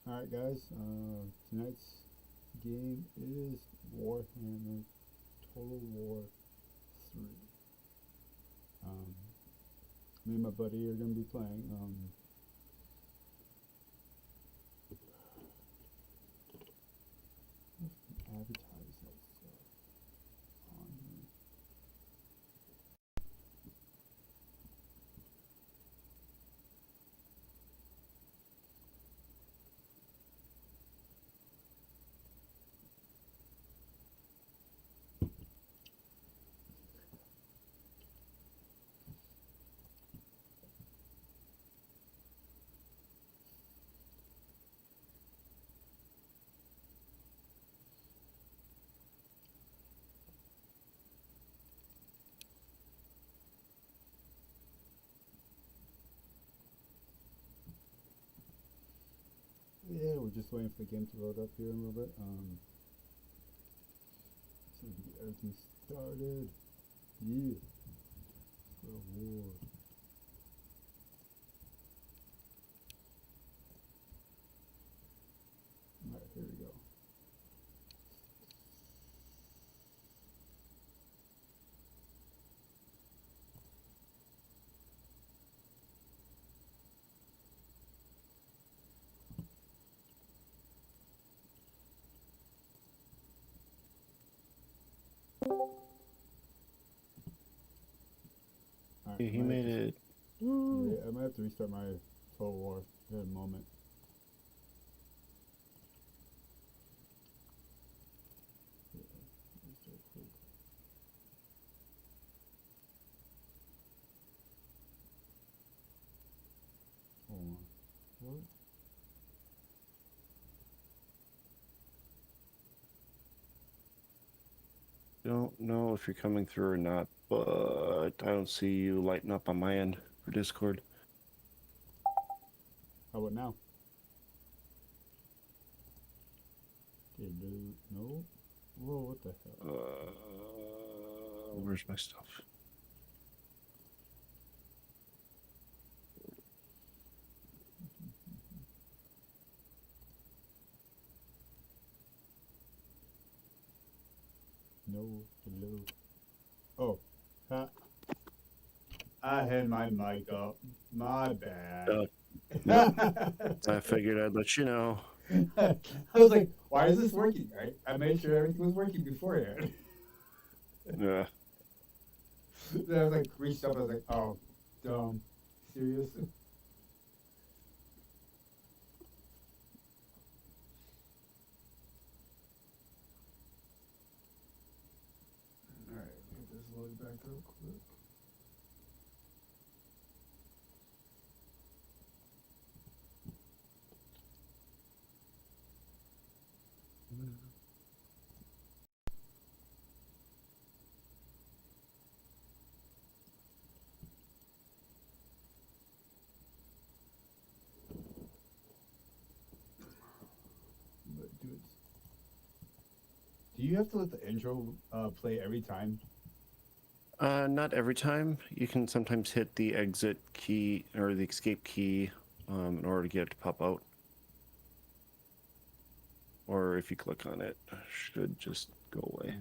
Alright guys, tonight's game is Warhammer Total War 3. Um, Me and my buddy are going to be playing. Advertise that stuff on here. Yeah, we're just waiting for the game to load up here in a little bit. So we can get everything started. Yeah, let's go to war. Alright, here we go. Alright, He made it. Woo. Yeah, I might have to restart my Total War in a moment. Yeah, restart quick. Hold on. What? Don't know if you're coming through or not, but I don't see you lighting up on my end for Discord. How about now? No. Whoa, what the hell? Where's my stuff? No, hello. Oh, I had my mic up. My bad. I figured I'd let you know. I was like, why is this working? Right? I made sure everything was working beforehand. Yeah. Then I was like, reached up, I was like, oh, dumb. Serious? Alright, get this loaded back up quick. But dude, do you have to let the intro play every time? Not every time. You can sometimes hit the exit key or the escape key in order to get it to pop out. Or if you click on it, it should just go away.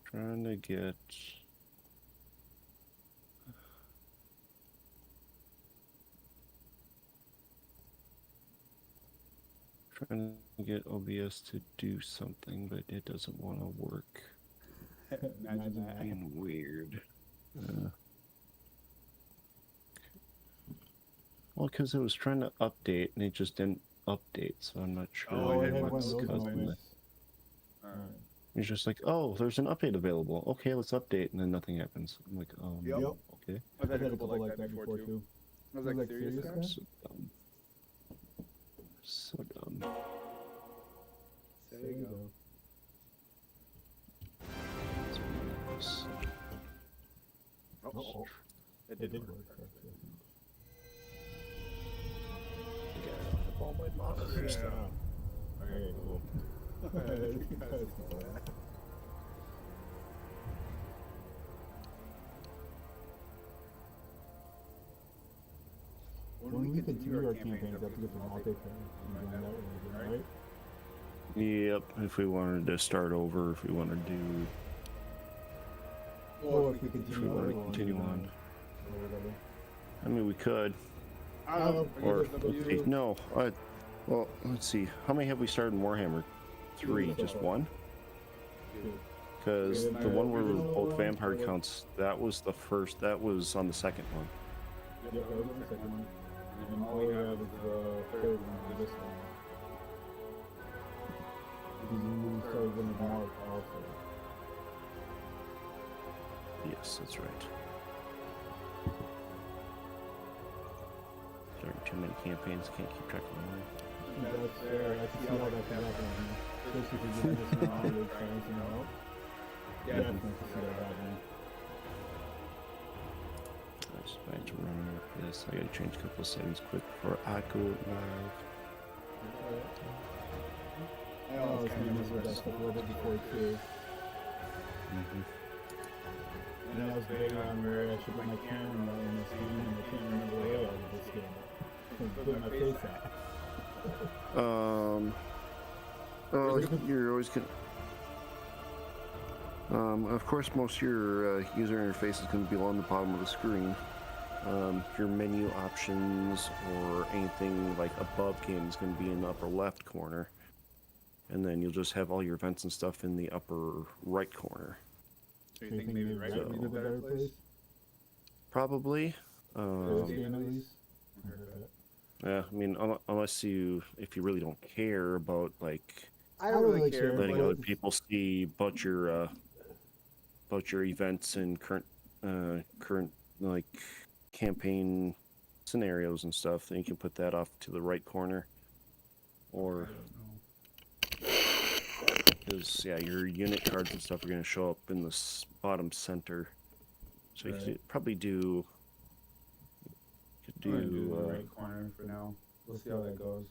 Trying to get... Trying to get OBS to do something, but it doesn't want to work. Imagine that. Being weird. Well, because it was trying to update and it just didn't update, so I'm not sure what's causing that. It's just like, oh, there's an update available. Okay, let's update, and then nothing happens. I'm like, okay. I've had a couple like that before too. I was like, serious guys? So dumb. So dumb. There you go. Oh, it did work. All my monitors down. Okay, cool. continue our campaigns, I have to get the multiplayer and join that way again, right? Yep, if we wanted to start over, if we want to do... Well, if we continue on. I mean, we could. Or, let's see, no. Well, let's see. How many have we started in Warhammer? 3, just one? Because the one where both vampire counts, that was the first, that was on the second one. Yeah, that was the second one. And then all we have is the third one, this one. Because you started in the Mark also. Yes, that's right. Starting too many campaigns, can't keep track of them. That's I can see how that could happen. Especially if you're doing this now, you're trying to help. Yeah, I can see that happening. Nice, I had to run this. I gotta change a couple of settings quick before I go live. I always kind of mess with that stuff a little bit before too. And I was debating on where I should put my camera in this game, and I can't remember the layout of this game. Put my face at. You're always gonna. Of course, most of your user interface is going to be along the bottom of the screen. Your menu options or anything like above game is going to be in the upper left corner, and then you'll just have all your events and stuff in the upper right corner. So you think maybe right would be the better place? Probably. Game at least. Yeah, I mean, unless if you really don't care about like I don't really care letting other people see about your events and current like campaign scenarios and stuff, then you can put that off to the right corner. Or because your unit cards and stuff are going to show up in the bottom center, so you could probably do. The right corner for now. We'll see how that goes.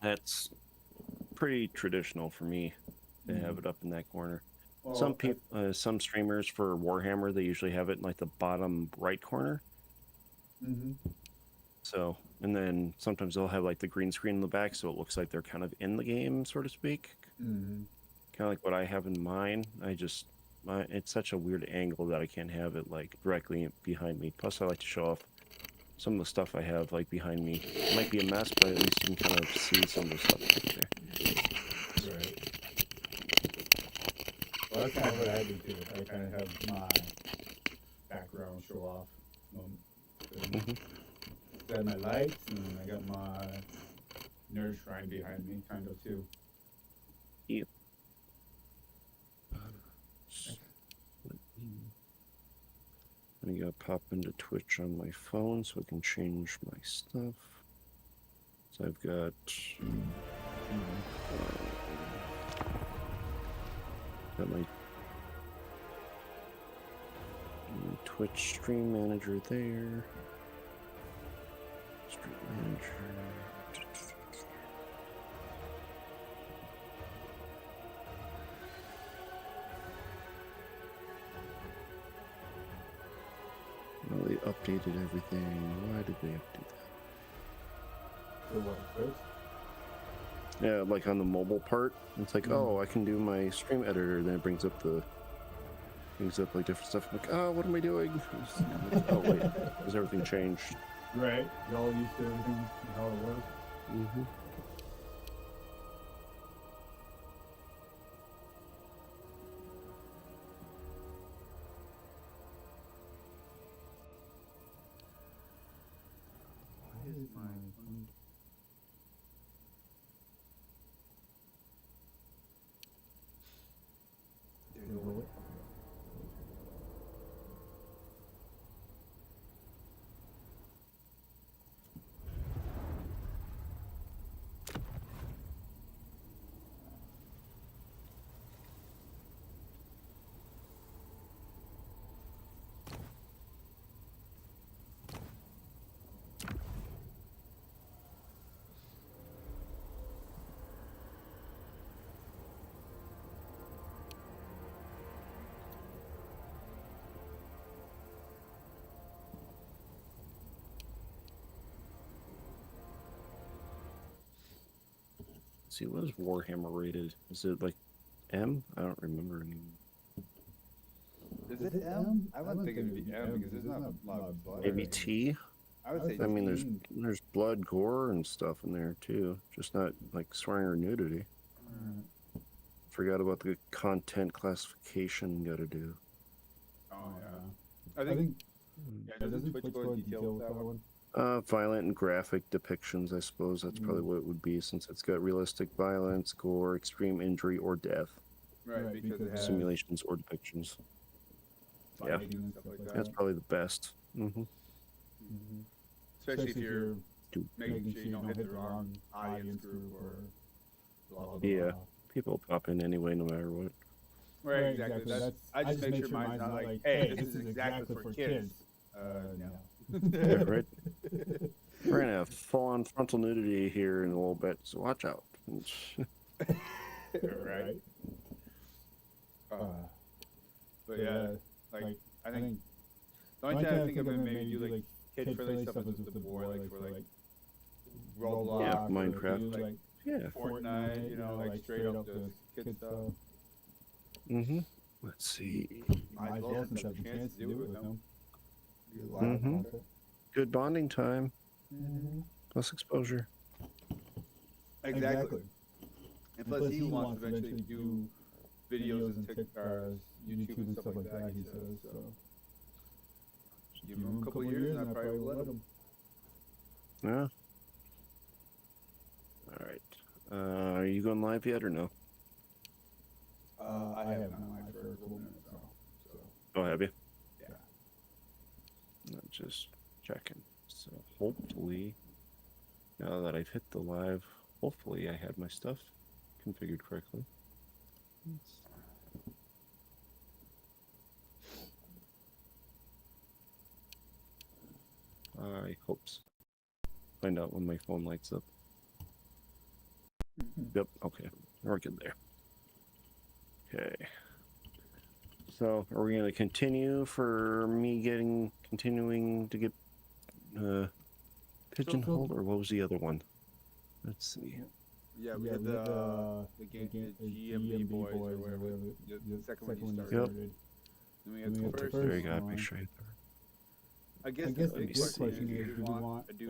That's pretty traditional for me to have it up in that corner. Well, some streamers for Warhammer, they usually have it in like the bottom right corner. So, and then sometimes they'll have like the green screen in the back, so it looks like they're kind of in the game, so to speak. Kind of like what I have in mine. It's such a weird angle that I can't have it like directly behind me. Plus, I like to show off some of the stuff I have like behind me. It might be a mess, but at least you can kind of see some of the stuff right there. Right. Well, that's kind of what I do too. I kind of have my background show off. Got my lights, and then I got my nerd shrine behind me, kind of too. Yep. I'm gonna pop into Twitch on my phone so I can change my stuff. So I've got my Twitch stream manager there. Stream manager. Well, they updated everything. Why did they update that? For what, first? Yeah, like on the mobile part, it's like, oh, I can do my stream editor. Then it brings up like different stuff. I'm like, oh, what am I doing? Like, oh wait, has everything changed? Right. You're all used to everything and how it works. let's see, what is Warhammer rated? Is it like M? I don't remember anymore. Is it M? I wouldn't think it'd be M because there's not a lot of blood. Maybe T? I would say I mean, there's blood, gore, and stuff in there too. Just not like swearing or nudity. Forgot about the content classification you gotta do. Oh yeah. I think doesn't Twitch go in detail with that one? Violent and graphic depictions, I suppose that's probably what it would be, since it's got realistic violence, gore, extreme injury, or death. Right, because it has simulations or depictions. Yeah, that's probably the best. Especially if you're making sure you don't hit the wrong audience group or blah, blah, blah. Yeah, people pop in anyway, no matter what. Right, exactly. I just make sure mine's not like, hey, this is exactly for kids. No. Yeah, right. We're gonna have full-on frontal nudity here in a little bit, so watch out. Right. But yeah, like I think the only time I think of it maybe do like kid-friendly stuff is with the board, like for like Roblox, yeah, Minecraft, like Fortnite, you know, like straight up just kid stuff. Let's see. Might as well since I have a chance to do it with them. Good bonding time. Plus exposure. Exactly. And plus he wants to eventually do videos and YouTube and stuff like that, he says, so. Give him a couple years and I probably will let him. Yeah. Alright. Are you going live yet or no? I have not live for a couple minutes now, so. Oh, have you? Yeah. I'm just checking. So hopefully, now that I've hit the live, hopefully I have my stuff configured correctly. I hope so. Find out when my phone lights up. Yep, okay. We're good there. Okay. So, are we going to continue for me continuing to get pigeonholed, or what was the other one? Let's see. Yeah, we had the GMB boys or whatever, the second one you started. Yep. Then we had the first. There you go, make sure you I guess the big question is, do we want to do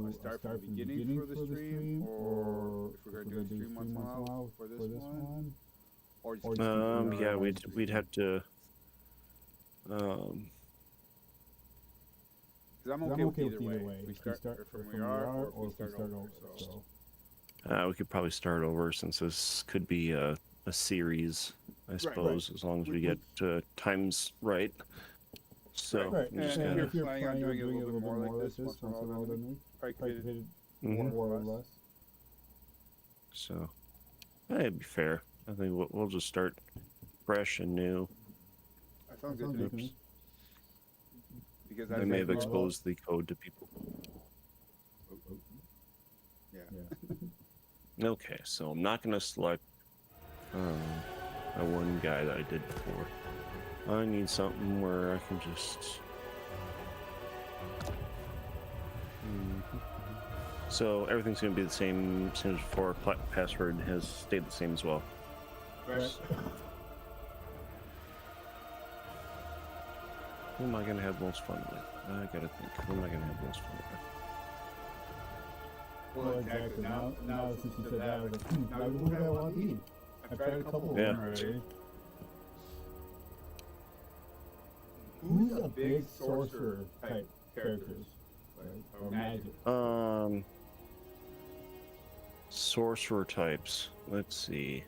a start from the beginning for the stream, or if we're going to do a stream once in a while for this one? Or just yeah, we'd have to because I'm okay with either way. If we start from where we are, or if we start over. So. We could probably start over, since this could be a series, I suppose, as long as we get times right. So, right. And if you're planning on doing it a little bit more like this once in a while, then probably could hit it more or less. So, it'd be fair. I think we'll just start fresh and new. That sounds good to me. Because I may have exposed the code to people. Yeah. Okay, so I'm not going to select that one guy that I did before. I need something where I can just... So everything's going to be the same as before. Password has stayed the same as well. Right. Who am I going to have most fun with? I got to think. Who am I going to have most fun with? Well, exactly. Now since you said that, I was like, now who do I want to be? I've tried a couple of them already. Who's a big sorcerer type characters? Or magic? Sorcerer types. Let's see.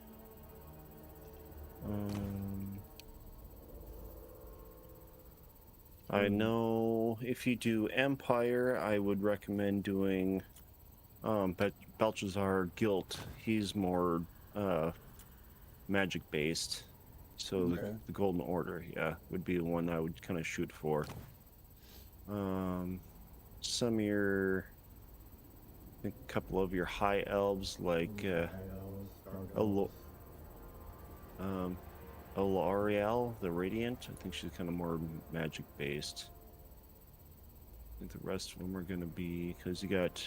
I know if you do Empire, I would recommend doing Belshazzar Guilt. He's more magic based. So the Golden Order, yeah, would be the one I would kind of shoot for. Some of your, I think a couple of your high elves, like Alariel, the Radiant. I think she's kind of more magic based. I think the rest of them are going to be, because you got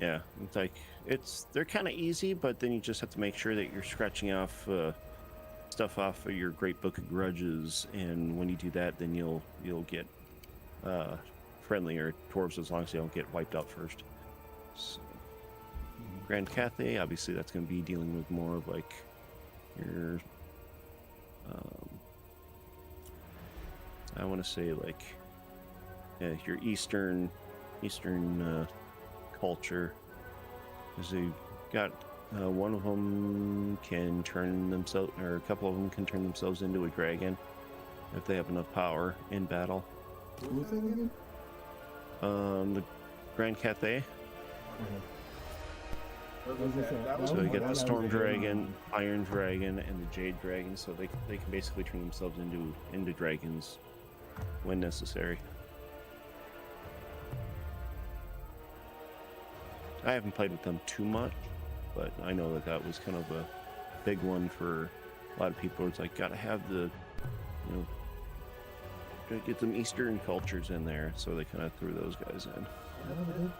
Yeah, it's like they're kind of easy, but then you just have to make sure that you're scratching off stuff off of your Great Book of Grudges, and when you do that, then you'll get friendlier dwarves as long as they don't get wiped out first. So, Grand Cathay, obviously that's going to be dealing with more of like your I want to say like your Eastern culture, because they got one of them can turn themselves, or a couple of them can turn themselves into a dragon if they have enough power in battle. What was that again? The Grand Cathay. So you get the Storm Dragon, Iron Dragon, and the Jade Dragon. So they can basically turn themselves into dragons when necessary. I haven't played with them too much, but I know that was kind of a big one for a lot of people. It's like, gotta have the, gotta get some Eastern cultures in there, so they kind of threw those guys in.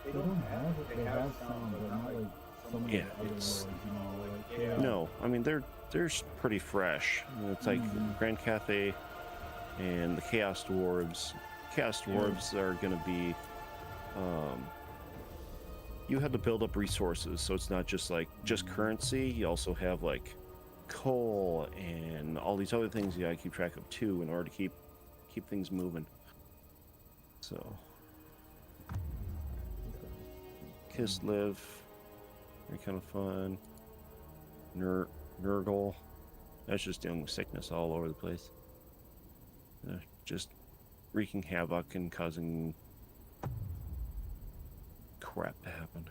They don't have it. They have some, but not like some of the other lords, No, I mean they're pretty fresh. It's like Grand Cathay and the Chaos Dwarves. Chaos Dwarves are gonna be you have to build up resources, so it's not just like currency. You also have like coal and all these other things you gotta keep track of too in order to keep things moving. So Kislev, they're kind of fun. Nurgle, that's just dealing with sickness all over the place. Just wreaking havoc and causing crap to happen.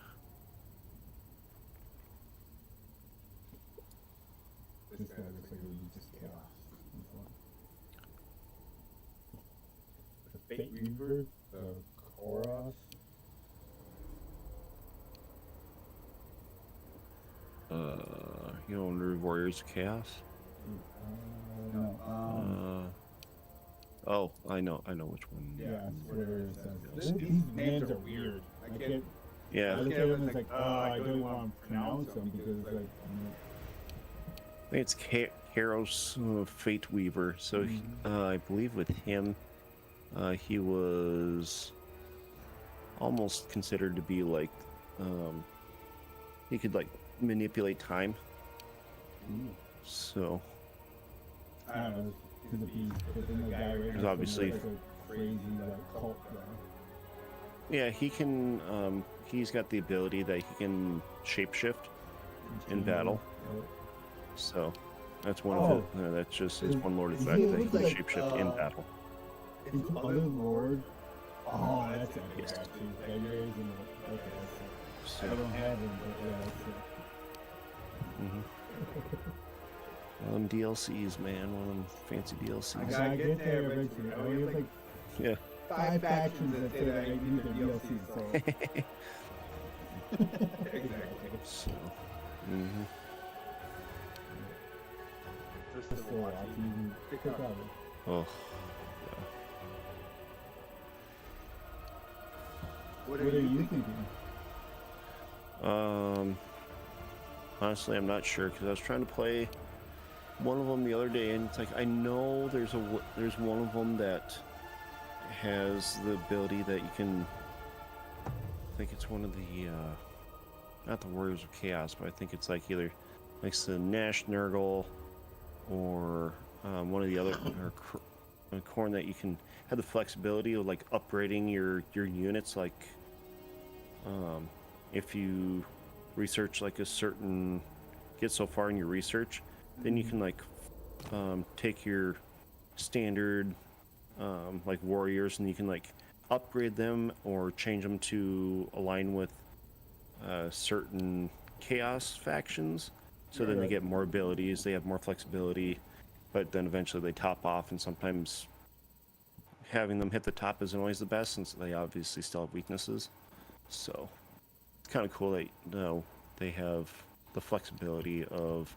This guy looks like he just chaos. The Fate Reaver, the Koros. Under Warriors of Chaos. Oh, I know which one. Yeah, these names are weird. I look at them and it's like, I don't want to pronounce them because like. I think it's Karos Fate Weaver. So I believe with him, he was almost considered to be like he could like manipulate time. So I don't know. There's obviously like a crazy cult guy. Yeah, he can. He's got the ability that he can shapeshift in battle. So that's one of it. That's just his one lord effect that he can shapeshift in battle. His other lord. Oh, that's actually. Okay, so I don't have him, but yeah, that's it. One of them DLCs, man. One of them fancy DLCs. I gotta get there eventually. I mean, it's like 5 factions that say that I need their DLC, so. Exactly. So. Just to watch you pick up. Oh. What are you thinking? Honestly, I'm not sure because I was trying to play one of them the other day, and it's like I know there's one of them that has the ability that you can. I think it's one of the not the Warriors of Chaos, but I think it's like either like the Nash Nurgle or one of the other or Khorne that you can have the flexibility of like upgrading your units. Like if you research like a certain, get so far in your research, then you can like take your standard like warriors and you can like upgrade them or change them to align with certain chaos factions, so then they get more abilities, they have more flexibility, but then eventually they top off, and sometimes having them hit the top isn't always the best since they obviously still have weaknesses. So it's kind of cool that they have the flexibility of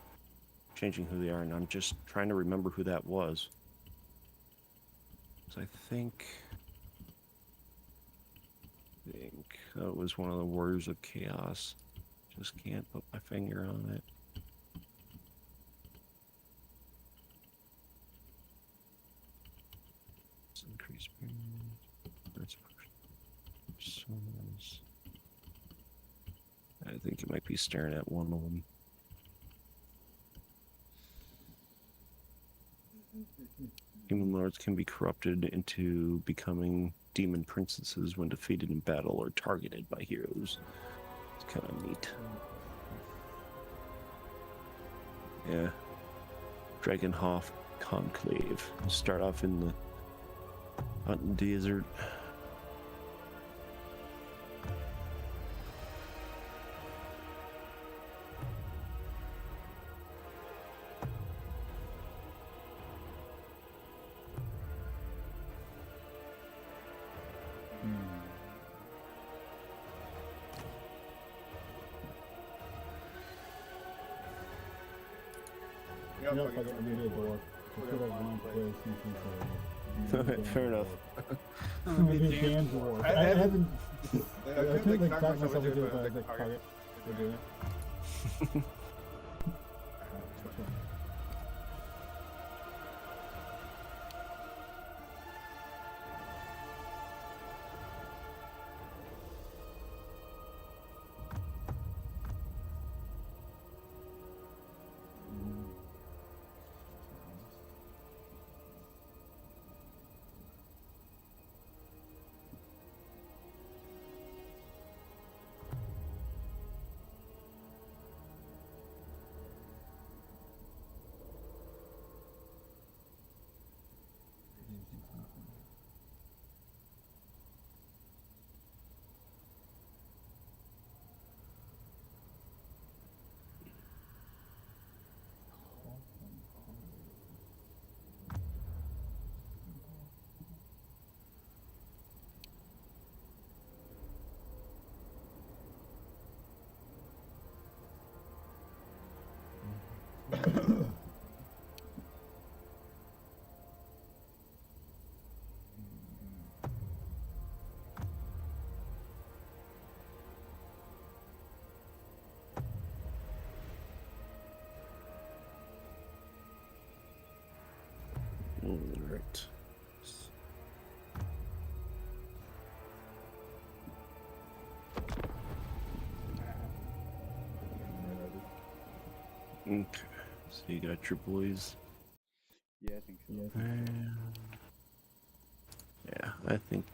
changing who they are, and I'm just trying to remember who that was. So I think think that was one of the Warriors of Chaos. Just can't put my finger on it. Increase personas. I think it might be staring at one of them. Human lords can be corrupted into becoming demon princesses when defeated in battle or targeted by heroes. It's kind of neat. Yeah. Dragonhof Conclave. Start off in the Hunting Desert. Yep, I need a door. I feel like one place since Fair enough. Maybe Dan's war. I haven't. I couldn't like talk myself into it, but I was like, fuck it. We're doing it. Right. Okay. So you got your boys. Yeah, I think so. Yeah, I think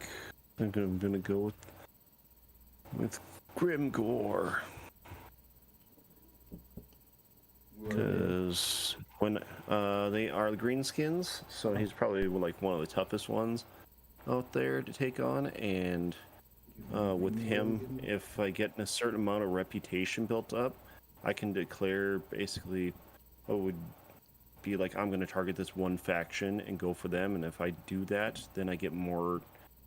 I'm gonna go with Grimgore. Because when they are the greenskins, so he's probably like one of the toughest ones out there to take on. And with him, if I get a certain amount of reputation built up, I can declare basically what would be like, I'm going to target this one faction and go for them. And if I do that, then I get more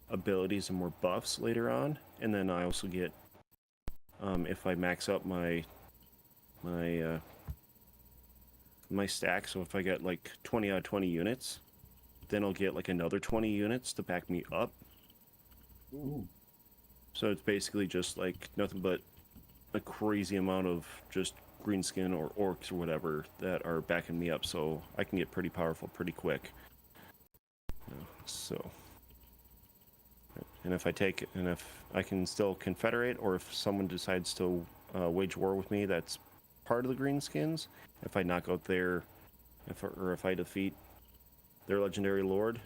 abilities and more buffs later on. And then I also get, if I max out my stack, so if I get like 20 out of 20 units, then I'll get like another 20 units to back me up. Ooh. So it's basically just like nothing but a crazy amount of just greenskin or orcs or whatever that are backing me up, so I can get pretty powerful pretty quick. So, and if I can still confederate, or if someone decides to wage war with me, that's part of the greenskins. If I knock out if I defeat their legendary lord,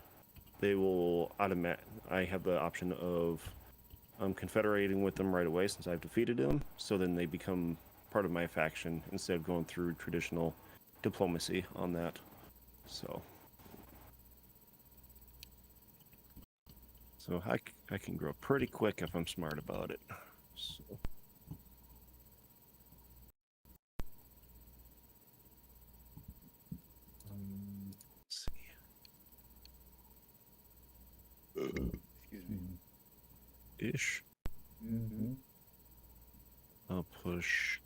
they will I have the option of confederating with them right away since I've defeated them. So then they become part of my faction instead of going through traditional diplomacy on that. So I can grow pretty quick if I'm smart about it. So. Let's see. Excuse me. Ish. Mm-hmm. I'll push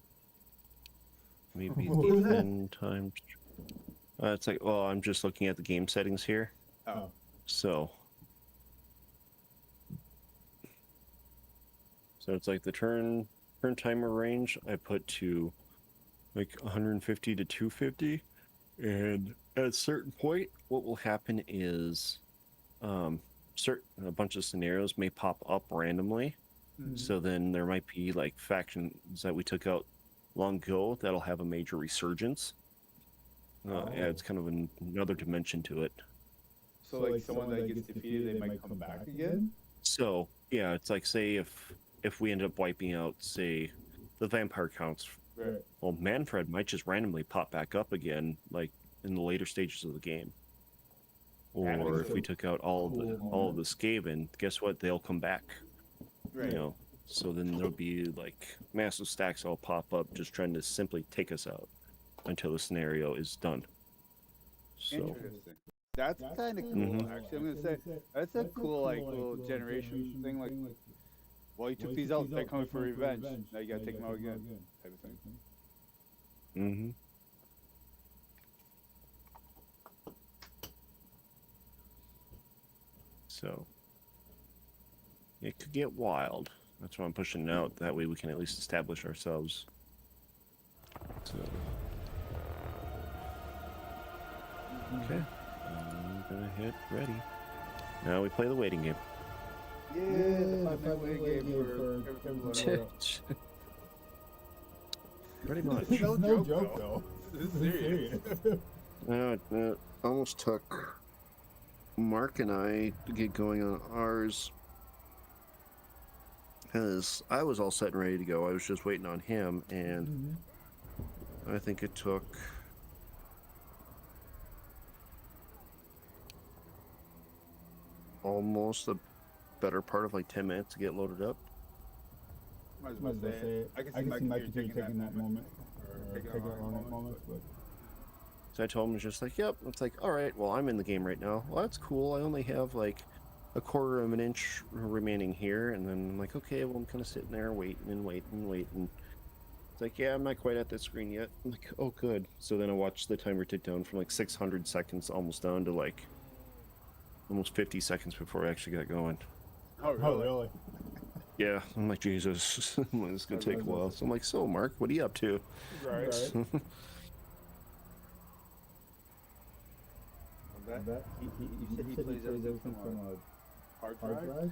maybe 10 times. It's like, well, I'm just looking at the game settings here. Oh. So So it's like the turn timer range I put to like 150 to 250, and at a certain point, what will happen is a bunch of scenarios may pop up randomly. So then there might be like factions that we took out long ago that'll have a major resurgence. Adds kind of another dimension to it. So like someone that gets defeated, they might come back again? So yeah, it's like, say if we end up wiping out, say, the vampire counts, Right. well, Manfred might just randomly pop back up again, like in the later stages of the game. Or if we took out all of the Skaven, guess what? They'll come back. Right. You know, so then there'll be like massive stacks all pop up, just trying to simply take us out until the scenario is done. So. Interesting. That's kind of cool, actually. I'm gonna say that's a cool, like, little generation thing. Like, well, you took these out, they're coming for revenge. Now you gotta take them out again, type of thing. Mm-hmm. So it could get wild. That's why I'm pushing it out. That way we can at least establish ourselves. So. Okay. I'm gonna hit ready. Now we play the waiting game. Yeah, the 5-minute waiting game for everyone. Pretty much. No joke though. This is serious. It almost took Mark and I to get going on ours, because I was all set and ready to go. I was just waiting on him, and I think it took almost the better part of like 10 minutes to get loaded up. Might as well say it. I can see Mike taking that moment, or taking it on that moment, but... So I told him, just like, yep. It's like, all right, well, I'm in the game right now. Well, that's cool. I only have like a quarter of an inch remaining here. And then I'm like, okay, well, I'm kind of sitting there waiting and waiting and waiting. It's like, yeah, I'm not quite at that screen yet. I'm like, oh, good. So then I watched the timer tick down from like 600 seconds almost down to like almost 50 seconds before I actually got going. Oh, really? Yeah, I'm like, Jesus, it's going to take a while. So I'm like, so, Mark, what are you up to? Right. You said he plays everything from a hard drive?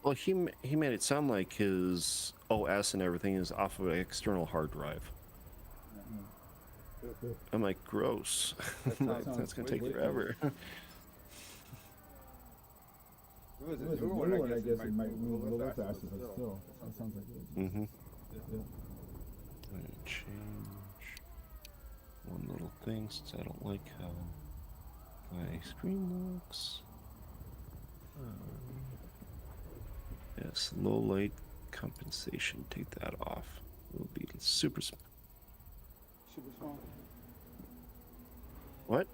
Well, he made it sound like his OS and everything is off of an external hard drive. I'm like, gross. That's going to take forever. It was a newer one, I guess it might move a little faster, but still, that sounds like it. Mm-hmm. Yeah. I'm going to change one little thing since I don't like how my screen looks. Yes, low light compensation. Take that off. It'll be super small. Super small? What?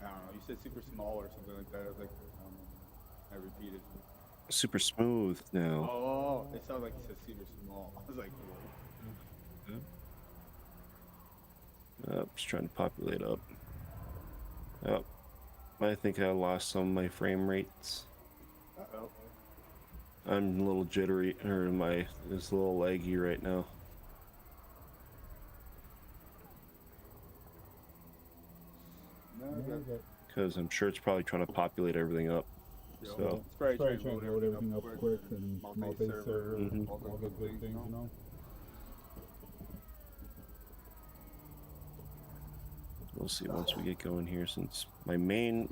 I don't know. You said super small or something like that. I was like, I repeated. Super smooth now. Oh, it sounded like you said super small. I was like, Just trying to populate up. Yep. I think I lost some of my frame rates. uh-oh. I'm a little jittery, or it's a little laggy right now. Because I'm sure it's probably trying to populate everything up. So It's probably trying to load everything up quick and multi-server, all the good things, you know? we'll see once we get going here. Since my main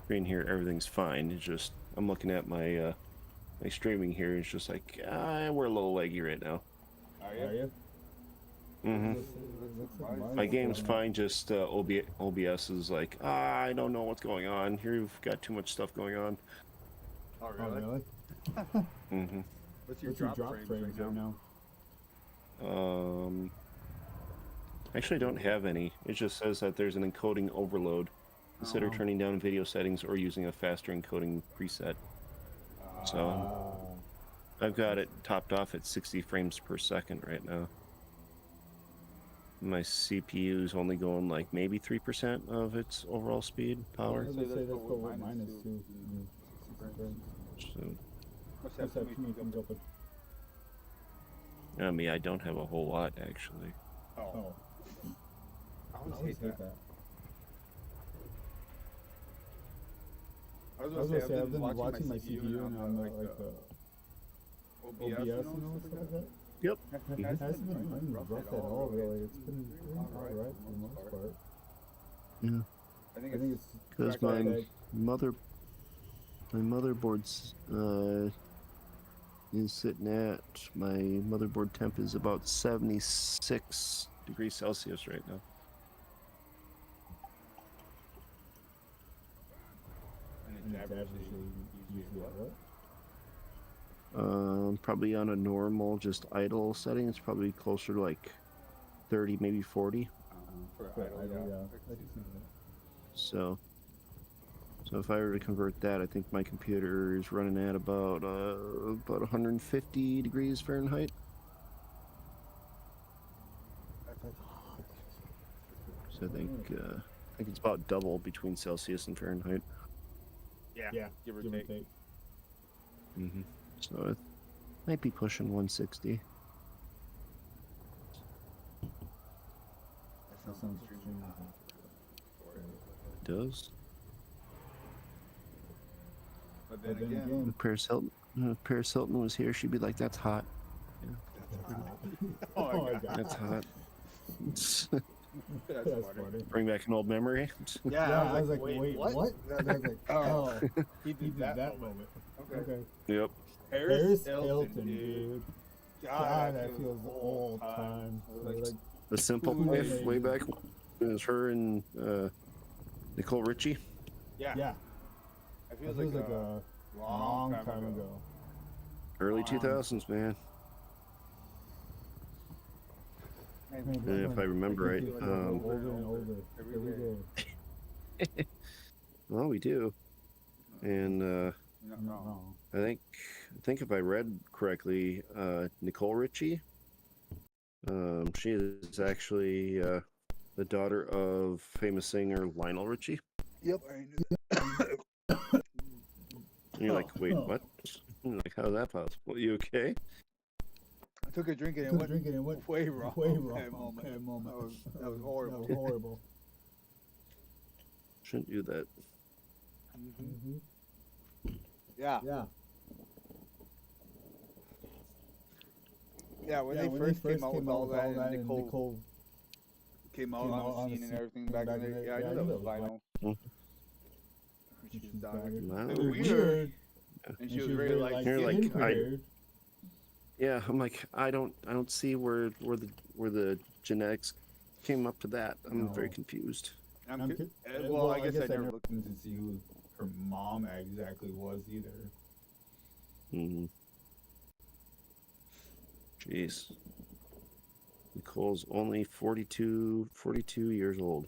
screen here, everything's fine. It's just I'm looking at my my streaming here. It's just like we're a little laggy right now. Are you? Mm-hmm. My game's fine. Just OBS is like, I don't know what's going on. Here you've got too much stuff going on. Oh really? Mm-hmm. What's your drop frames right now? Actually, I don't have any. It just says that there's an encoding overload. Consider turning down video settings or using a faster encoding preset. So I've got it topped off at 60 frames per second right now. My CPU is only going like maybe 3% of its overall speed power. I would say that's what mine is too. So Must What's have that too many comes up with? I mean, I don't have a whole lot actually. Oh. I I always hate that. I was gonna say I've been watching my CPU and on the OBS and all stuff like that. Yep. It hasn't been running rough at all, really. It's been alright for the most part. Yeah. I think it's because my motherboard's is sitting at, my motherboard temp is about 76 degrees Celsius right now. And it's averagely usually what? Probably on a normal, just idle setting, it's probably closer to like 30, maybe 40. For idle, yeah. So if I were to convert that, I think my computer is running at about 150 degrees Fahrenheit. So I think it's about double between Celsius and Fahrenheit. Yeah, give or take. Mm-hmm. So it might be pushing 160. That sounds extremely It does. But then again, If Paris Hilton was here, she'd be like, "That's hot." Yeah. that's hot. Oh my God. That's hot. That's funny. Bring back an old memory. Yeah, I was like, wait, what? I was like, oh, he did that moment. Okay. Yep. Paris Hilton, dude. God, that feels old time. Like, The Simple Life, way back, it was her and Nicole Richie. Yeah. It feels like a long time ago. Early 2000s, man. And if I remember right, older and older every day. well, we do. And You're not wrong. I think if I read correctly, Nicole Richie, she is actually the daughter of famous singer Lionel Richie. Yep, I knew that. And you're like, wait, what? You're like, how's that possible? You okay? I took a drink and it went way wrong. That moment. That was horrible. That was horrible. Shouldn't do that. Mm-hmm. Yeah. Yeah, when they first came out with all that, and Nicole came out on the scene and everything back in the day, yeah, I knew that was Lionel. She's daughter. Wow. It was weird. And she was very like, you're like, yeah, I'm like, I don't see where the genetics came up to that. I'm very confused. Well, I guess I never looked into see who her mom exactly was either. Mm-hmm. Jeez. Nicole's only 42 years old.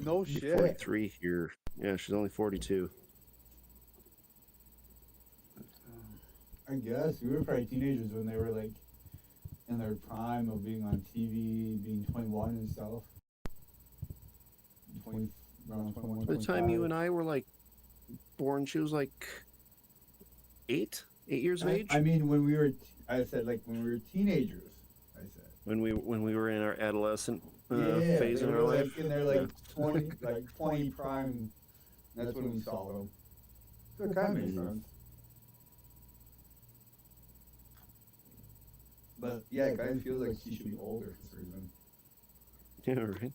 No shit. 43 here. Yeah, she's only 42. I guess we were probably teenagers when they were like in their prime of being on TV, being 21 and stuff. 21, By the time you and I were like born, she was like 8 years of age. I mean, when we were, I said like when we were teenagers. I said when we were in our adolescent yeah, phase in our like life. in their like 20 prime. That's when we saw them. So it kind of makes sense. But yeah, it kind of feels like she should be older for some reason. Yeah, right.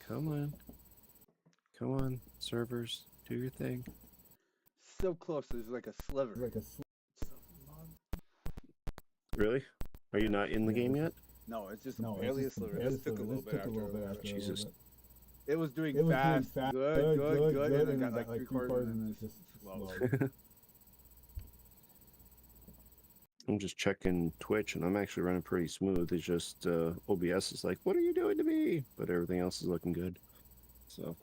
Come on, servers, do your thing. So close, there's like a sliver. Really? Are you not in the game yet? No, it's just barely a sliver. It took a little bit after. Jesus. It was doing fast. Good, and then got like 3/4 and then just slow. I'm just checking Twitch, and I'm actually running pretty smooth. It's just OBS is like, what are you doing to me? But everything else is looking good. So.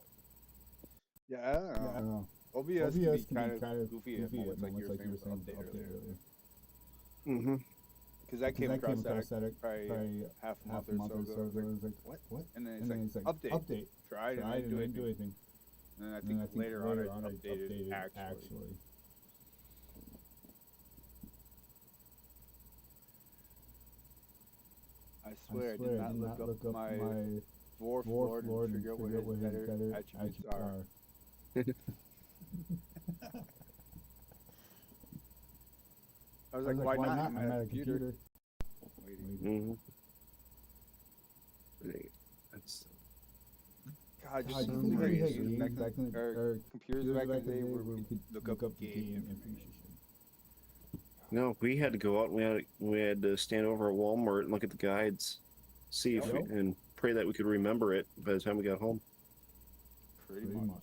Yeah, I don't know. OBS can be kind of goofy at moments, like you were saying with the update earlier. Mm-hmm. Because I came across that probably half a month or so ago. I was like, what? And then it's like, update. Tried and I didn't do anything. And I think later on I updated actually. I swear I did not look up my dwarf lord and figure out what his better attributes are. I was like, why not? I'm at a computer. Waiting. That's God, just seems like computers back in the day where we could look up game information. No, we had to go out. We had to stand over at Walmart and look at the guides, see if and pray that we could remember it by the time we got home. Pretty much.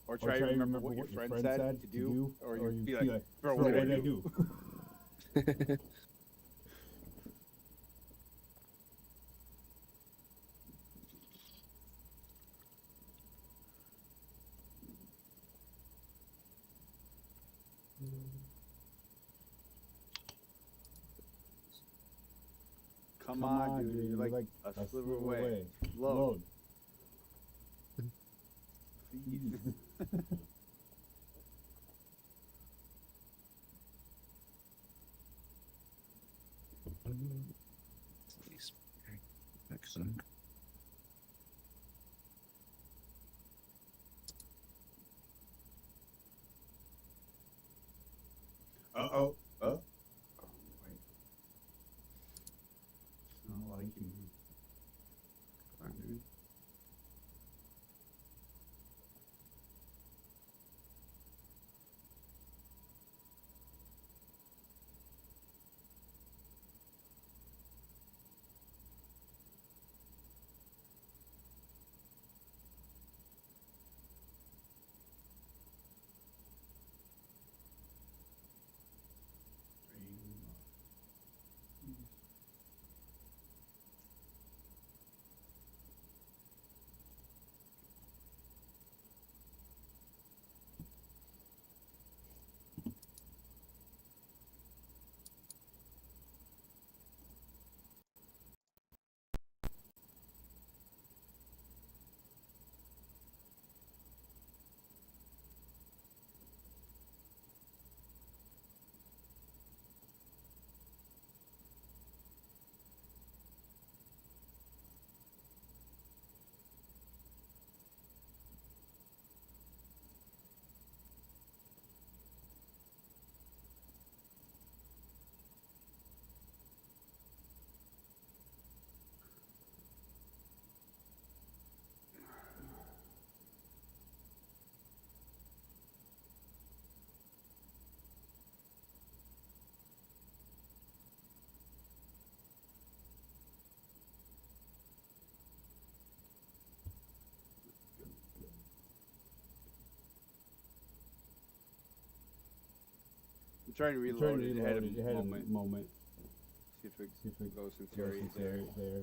Or try to remember what your friend said to do, or you'd be like, bro, what did I do? Come on, dude. You're like a sliver away. Load. Please. Excellent. Oh. Wait. It's not liking me. Come on, dude. I'm trying to reload it. It had a moment. See if it goes since you're there.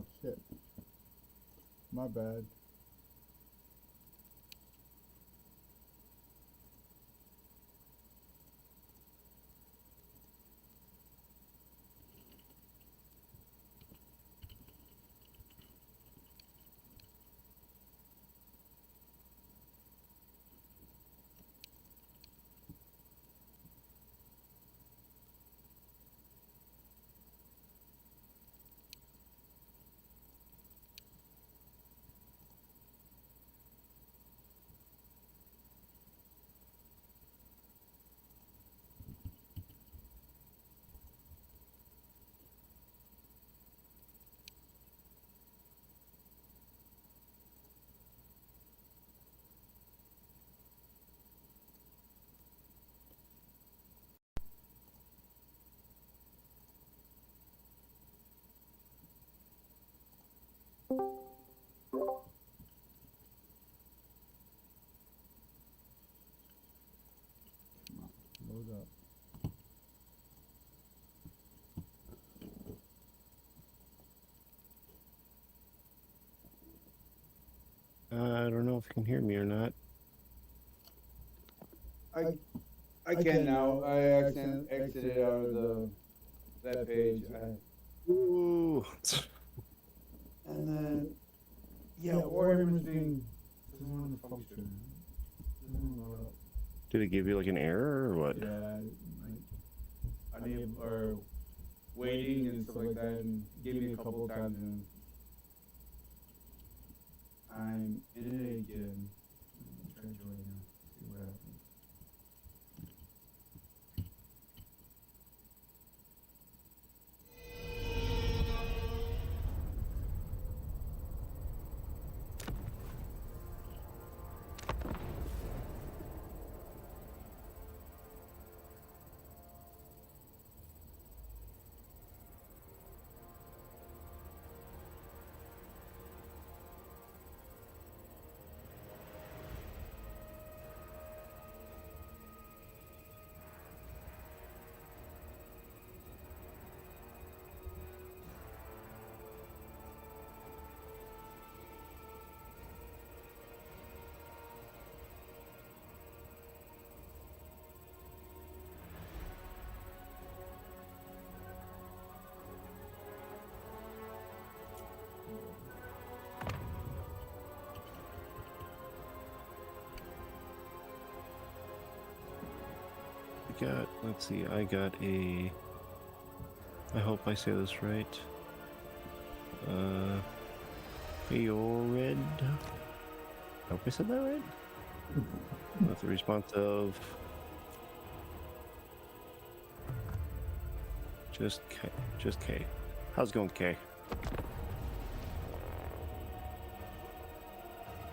Oh shit. My bad. Load up. I don't know if you can hear me or not. I can now. I exited out of that page. Ooh. And then, yeah, Warhammer's being doesn't want to function. Did it give you like an error or what? Yeah, like unable or waiting and stuff like that, and gave me a couple of times, and I'm in it again. I'm trying to right now. See what happens. Let's see, I got a, I hope I say this right, Fiored, I hope I said that right, with the response of, just K, how's it going, K?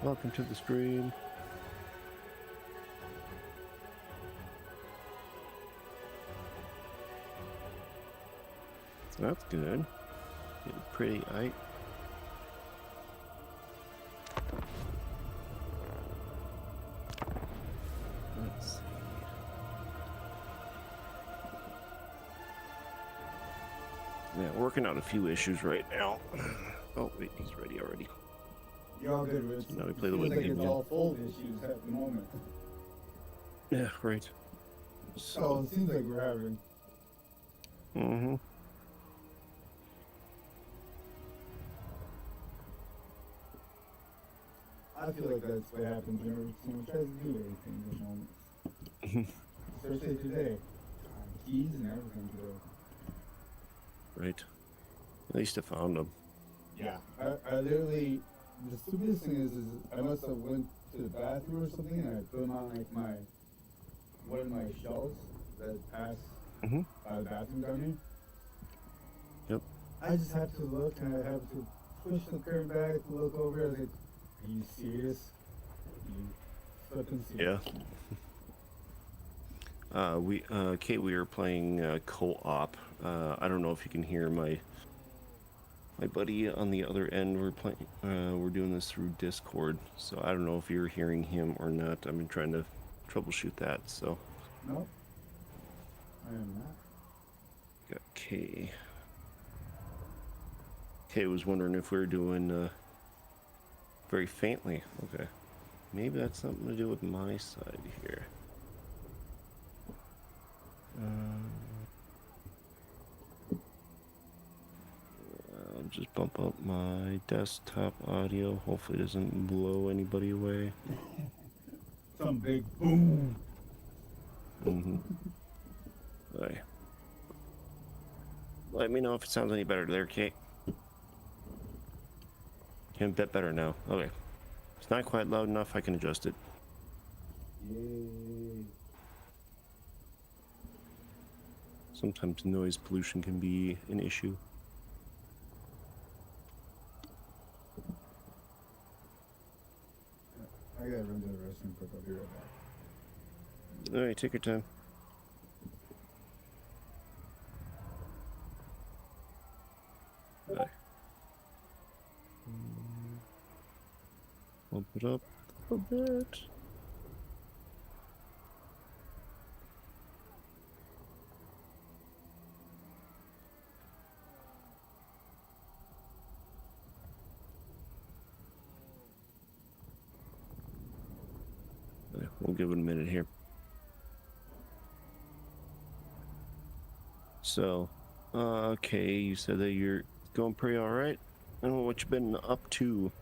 Welcome to the stream. That's good. Getting pretty height. Let's see. Yeah, working out a few issues right now. Oh wait, he's ready already. You're all good, Rich. So now we play the Feels win like game. it's all full issues at the moment. Yeah, right. So it seems like we're having. Mm-hmm. I feel like that's what happens whenever someone tries to do everything at the moment. Especially today. Keys and everything today. Right. At least I found them. Yeah. I literally, the stupidest thing is I must have went to the bathroom or something, and I put them on like one of my shelves that pass by the bathroom down here. Yep. I just have to look, and I have to push the curtain back, look over, I was like, are you serious? You flipping serious? Yeah. Kate, we are playing co-op. I don't know if you can hear my buddy on the other end. We're playing. We're doing this through Discord, so I don't know if you're hearing him or not. I've been trying to troubleshoot that. So. Nope. I am not. Got K. Okay, I was wondering if we were doing very faintly. Okay. Maybe that's something to do with my side here. I'll just bump up my desktop audio. Hopefully it doesn't blow anybody away. Some big boom. Right. Let me know if it sounds any better there, Kate. Can a bit better now. Okay. It's not quite loud enough. I can adjust it. Yay. Sometimes noise pollution can be an issue. I gotta run to the restroom quick. I'll be right back. All right, take your time. Right. Bump it up a bit. We'll give it a minute here. So, okay, you said that you're going pretty all right. And what you been up to?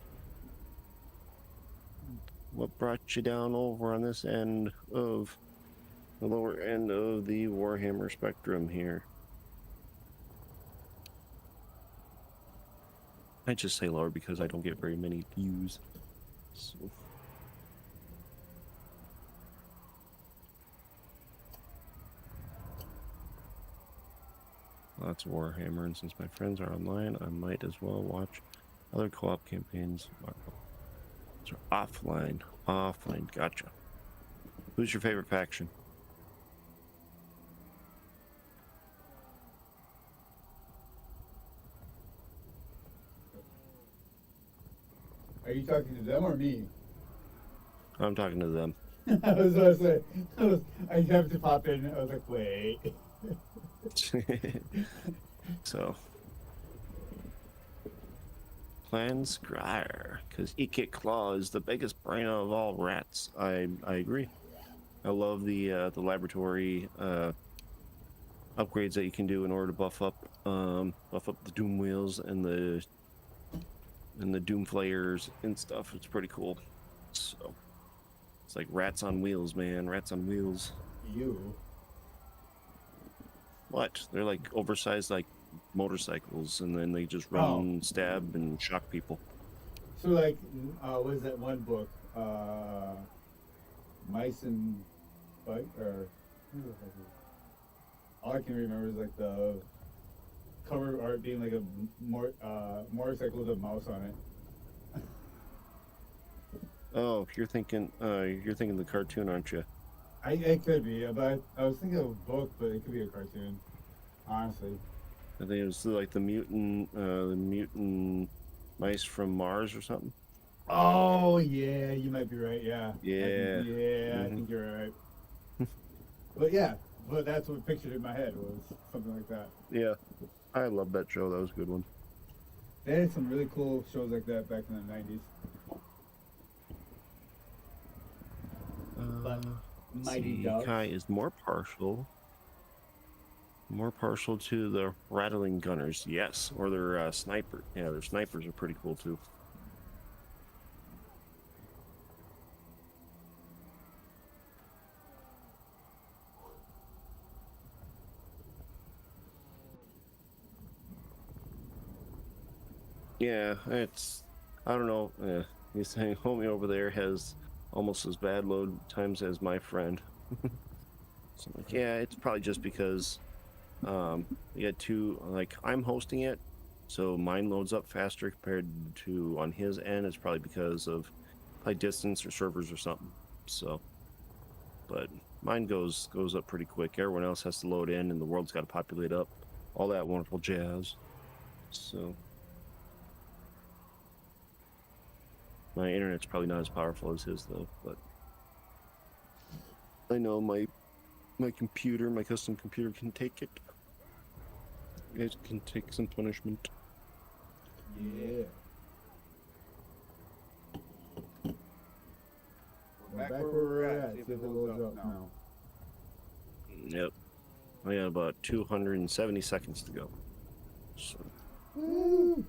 What brought you down over on this end of the lower end of the Warhammer spectrum here? I just say lower because I don't get very many views. So. Lots of Warhammer, and since my friends are online, I might as well watch other co-op campaigns. So offline, gotcha. Who's your favorite faction? Are you talking to them or me? I'm talking to them. I was gonna say, I have to pop in. I was like, wait. So, Clan Scryer, because Ikit Claw is the biggest brain of all rats. I agree. I love the laboratory upgrades that you can do in order to buff up the Doom wheels and the Doom flayers and stuff. It's pretty cool. So it's like rats on wheels, man. Rats on wheels. You. What? They're like oversized like motorcycles, and then they just run, stab, and shock people. So like, what is that one book? Mice and Bike, or all I can remember is like the cover art being like a motorcycle with a mouse on it. Oh, you're thinking the cartoon, aren't you? It could be, but I was thinking of a book, but it could be a cartoon, honestly. I think it was like the mutant mice from Mars or something. Oh yeah, you might be right. Yeah. Yeah. I think you're right. But yeah, but that's what pictured in my head was something like that. Yeah, I love that show. That was a good one. They had some really cool shows like that back in the 90s. But Mighty Ducks. Kai is more partial to the rattling gunners, yes, or their sniper. Yeah, their snipers are pretty cool too. Yeah, I don't know. He's saying homie over there has almost as bad load times as my friend. So I'm like, yeah, it's probably just because we had two, like I'm hosting it, so mine loads up faster compared to on his end. It's probably because of like distance or servers or something. So, but mine goes up pretty quick. Everyone else has to load in, and the world's got to populate up. All that wonderful jazz. So. My internet's probably not as powerful as his though, but I know my computer, my custom computer can take it. It can take some punishment. Yeah. We're back where we're at. See if it loads up now. Yep. We got about 270 seconds to go. So. Woo!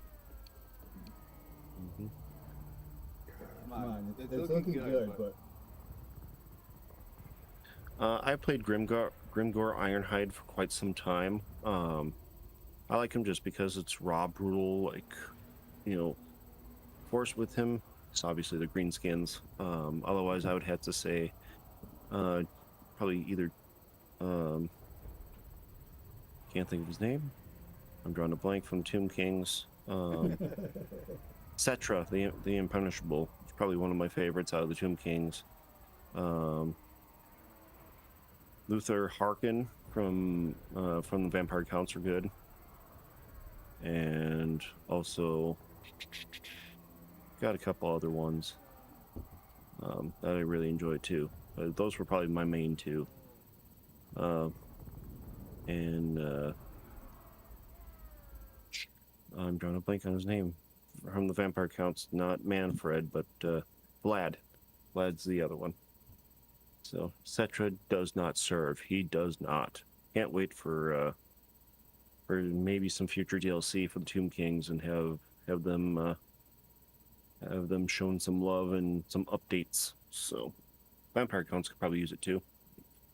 Come on, it's looking good, but... I played Grimgor Ironhide for quite some time. I like him just because it's raw, brutal, like, you know, force with him. It's obviously the greenskins. Otherwise, I would have to say, probably either, can't think of his name. I'm drawing a blank from Tomb Kings. Cetra, the Impunishable. It's probably one of my favorites out of the Tomb Kings. Luther Harkin from the Vampire Counts are good. And also got a couple other ones that I really enjoyed too. Those were probably my main two. I'm drawing a blank on his name from the Vampire Counts. Not Manfred, but Vlad. Vlad's the other one. So Cetra does not serve. He does not. Can't wait for maybe some future DLC for the Tomb Kings and have them shown some love and some updates. So Vampire Counts could probably use it too.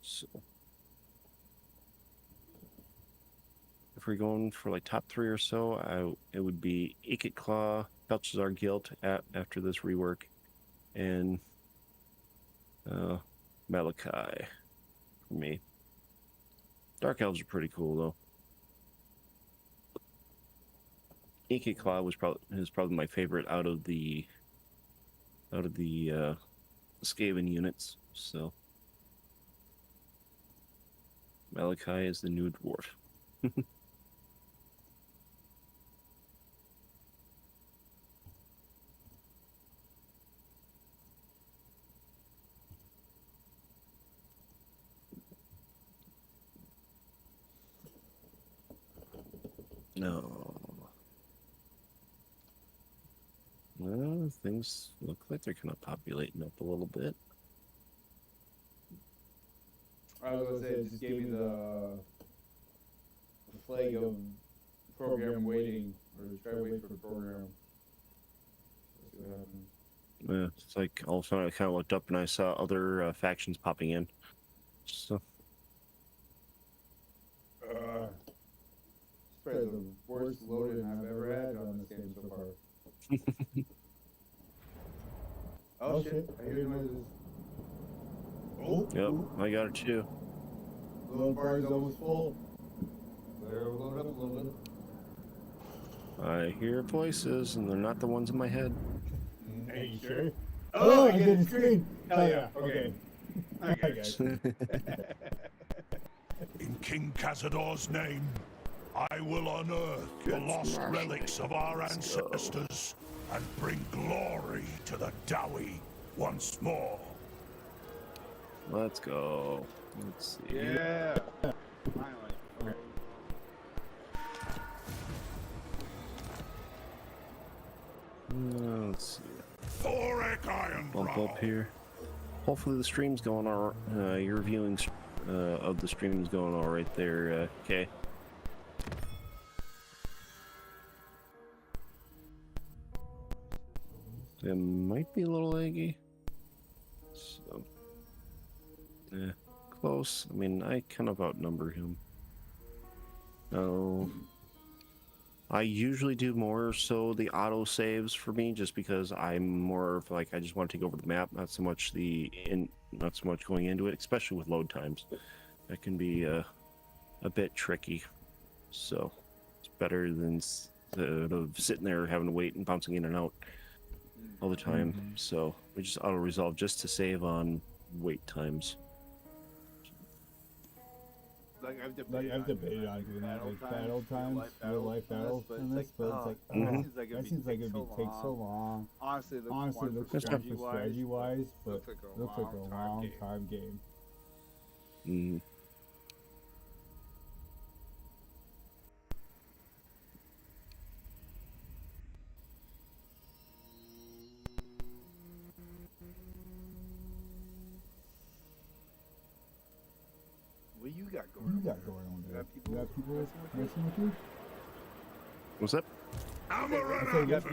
So if we're going for like top 3 or so, it would be Ikit Claw, Belshazzar Guilt after this rework, and Malachi for me. Dark Elves are pretty cool though. Ikit Claw is probably my favorite out of the Skaven units. So Malachi is the new dwarf. No. Well, things look like they're kind of populating up a little bit. I was gonna say, it just gave me the flag of program waiting, or try to wait for the program. Let's see what happens. Yeah, it's like all of a sudden I kind of looked up and I saw other factions popping in. So. It's probably the worst loading I've ever had on this game so far. Oh shit, I hear noises. Oh, Yep, ooh. I got it too. The load bar is almost full. Better load up a little bit. I hear voices and they're not the ones in my head. Are you sure? Oh, I get a screen! Hell yeah, okay. Hi guys. In King Cazador's name, I will unearth the lost relics of our ancestors and bring glory to the Dowie once more. Let's go. Let's see. Yeah. Finally. Okay. Let's see. Thoric Ironbrow. Bump up here. Hopefully the stream's going all right. Your viewing of the stream's going all right there, Kay. It might be a little laggy. So, close. I mean, I kind of outnumber him. No. I usually do more so the auto saves for me, just because I'm more of like I just want to take over the map, not so much not so much going into it, especially with load times. That can be a bit tricky. So it's better than instead of sitting there having to wait and bouncing in and out all the time. Mm-hmm. So we just auto resolve just to save on wait times. Like I've debated on doing that, like battle times, real life battles in this, but it's like, that seems like it would take so long. Honestly, it looks strategy-wise, but it looks like a long time game. Mm. What you got What do you got going on there? You got people messing with you? What's that? So you got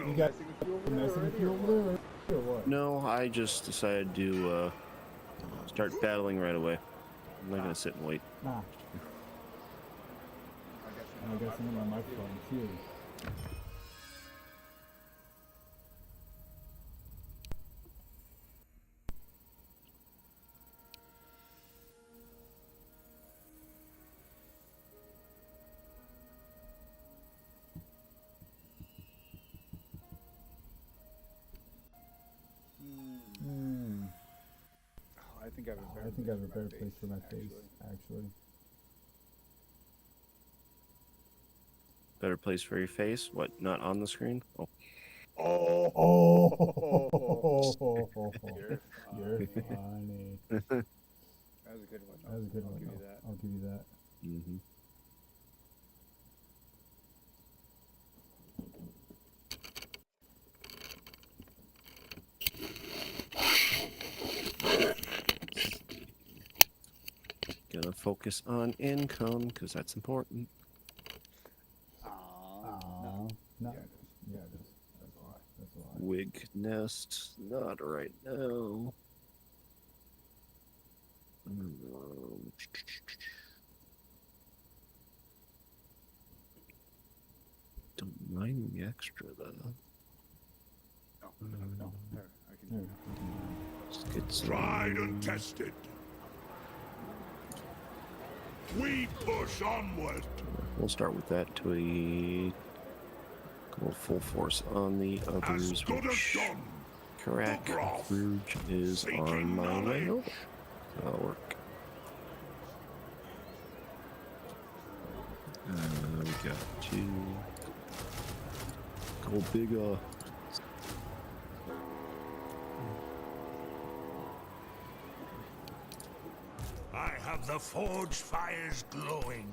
messing with you over there, or what? No, I just decided to start battling right away. I'm not gonna sit and wait. Nah. I got something on my phone too. I think I have a better place for my face, actually. Better place for your face? What, not on the screen? Oh. You're funny. That was a good one. That was a good one. I'll give you that. Mm-hmm. Gonna focus on income because that's important. No. Yeah, it is. That's why. Wig nest, not right now. Don't mind the extra though. No. There, I can. Let's get some. Tried and tested. We push onward. We'll start with that till we go full force on the As others. good as done. Correct. Rouge is on my way over. That'll work. We got two. Go bigger. I have the forge fires glowing.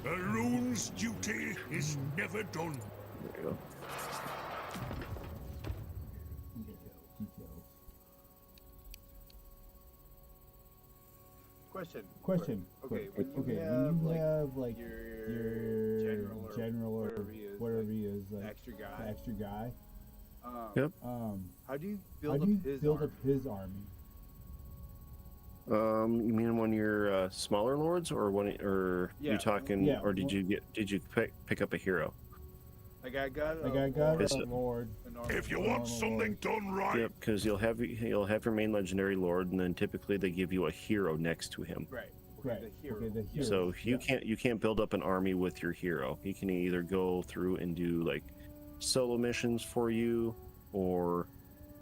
The rune's duty is never done. There you go. Question. Okay, When you have like your general or whatever he is, like the extra guy. Yep. How do you build up his army? You mean when you're smaller lords, or when, or you talking, or did you pick up a hero? Like I got a lord. If you want something done right, Yep, because you'll have your main legendary lord, and then typically they give you a hero next to him. Right. The hero. So you can't build up an army with your hero. He can either go through and do like solo missions for you, or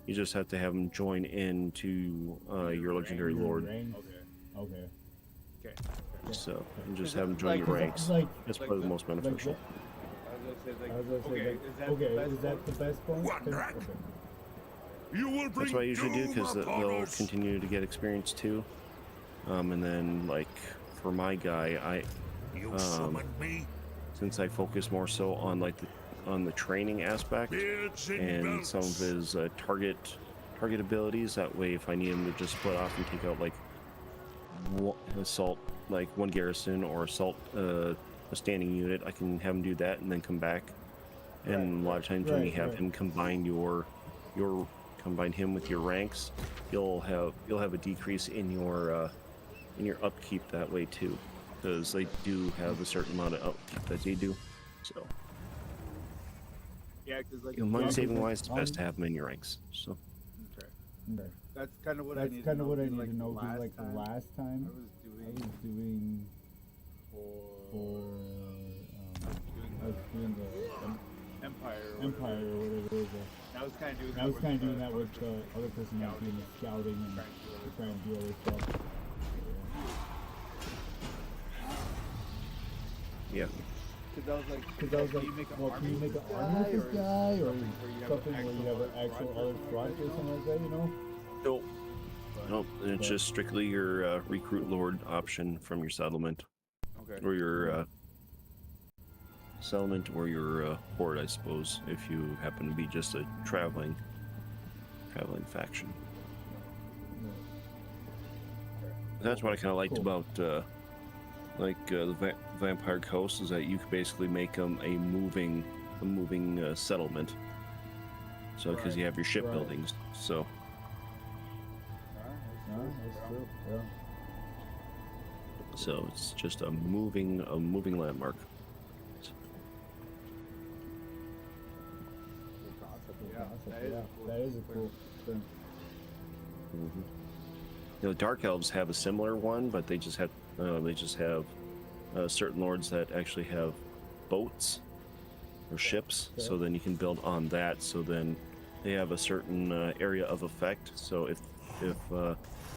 you just have to have him join into your legendary lord. Okay. So you just have him join your ranks. That's probably the most beneficial. Is that the best one? you will bring That's what I usually do, because doom upon they'll us. continue to get experience too. And then like for my guy, You summoned me. since I focus more so on like the training aspect Beards and and belts. some of his target abilities, that way if I need him to just split off and take out like assault, like one garrison, or assault a standing unit, I can have him do that and then come back. And a lot of times when you have him combine combine him with your ranks, you'll have a decrease in your upkeep that way too, because they do have a certain amount of upkeep that they do. So Yeah, because like money saving wise, it's best to have them in your ranks. So Okay. that's kind of what I That's need kind of what I need like to know, because like time, last time I I was was doing I was doing the Empire Empire or whatever it is. I was kind of doing I was kind of doing that with the other person that was doing the scouting and trying to do other stuff. yeah. Because I was like, Can you make an army with this guy, or something where you have an actual other front or something like that, you know? Nope. It's just strictly your recruit lord option from your settlement, or your settlement, or your horde, I suppose, if you happen to be just a traveling faction. that's what I kind of liked about the Vampire Coast, is that you could basically make them a moving settlement. So because you have your shipbuildings, so. That's true. Yeah. So it's just a moving landmark. That is a cool thing. Mm-hmm. You know, Dark Elves have a similar one, but they just have certain lords that actually have boats or ships. Okay. So then you can build on that. So then they have a certain area of effect. So if